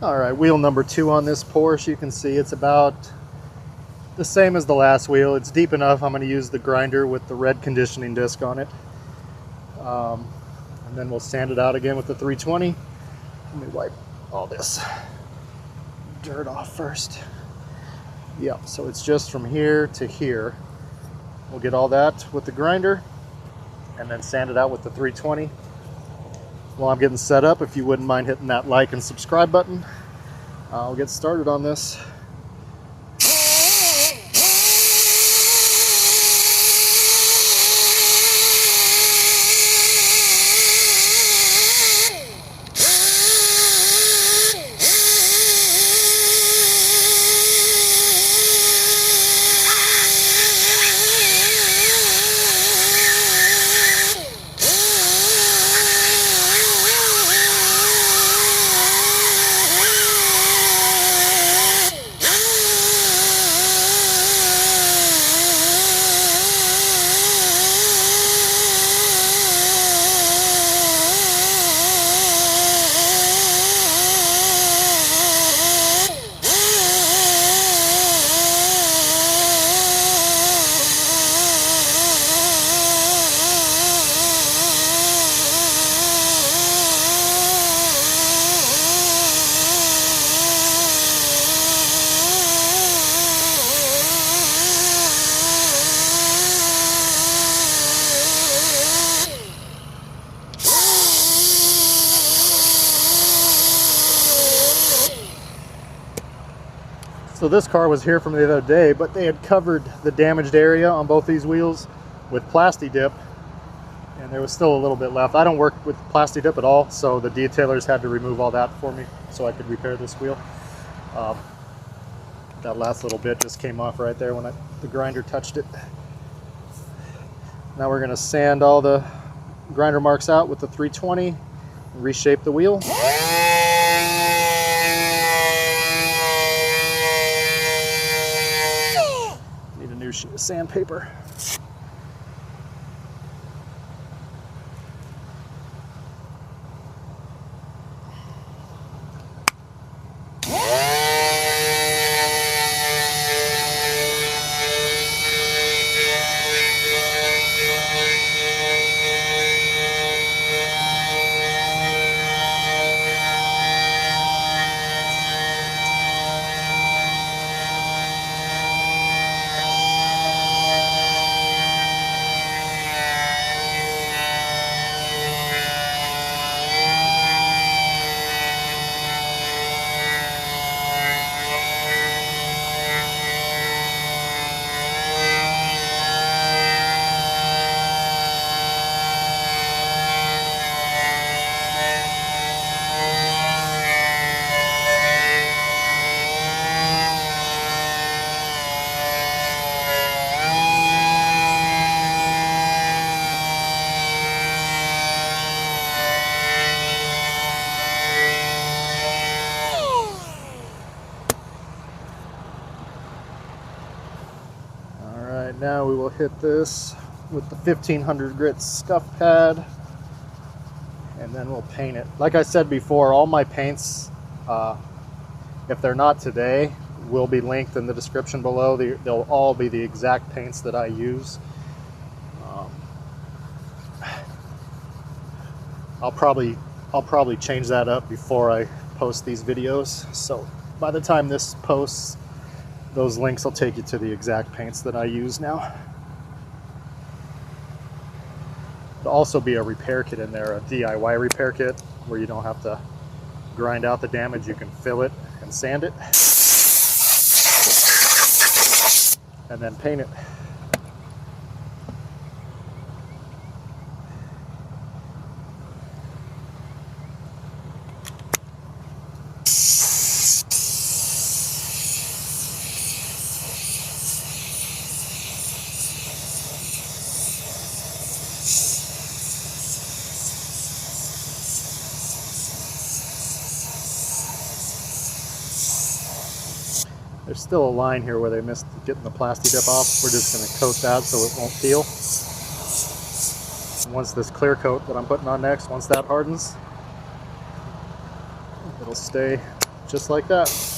All right, wheel number 2 on this Porsche. You can see it's about the same as the last wheel. It's deep enough. I'm going to use the grinder with the red conditioning disc on it. And then we'll sand it out again with the 320. Let me wipe all this dirt off first. Yep, so it's just from here to here. We'll get all that with the grinder and then sand it out with the 320. While I'm getting set up, if you wouldn't mind hitting that like and subscribe button, I'll get started on this. So this car was here from the other day, but they had covered the damaged area on both these wheels with Plasti Dip, and there was still a little bit left. I don't work with Plasti Dip at all, so the detailers had to remove all that for me so I could repair this wheel. That last little bit just came off right there when the grinder touched it. Now we're going to sand all the grinder marks out with the 320 and reshape the wheel. Sheet of sandpaper. Now we will hit this with the 1500 grit scuff pad, and then we'll paint it. Like I said before, all my paints, if they're not today, will be linked in the description below. They'll all be the exact paints that I use. I'll probably change that up before I post these videos. So by the time this posts, those links will take you to the exact paints that I use now. There'll also be a repair kit in there, a DIY repair kit, where you don't have to grind out the damage. You can fill it and sand it, and then paint it. There's still a line here where they missed getting the Plasti Dip off. We're just going to coat that so it won't peel. And once this clear coat that I'm putting on next, once that hardens, it'll stay just like that.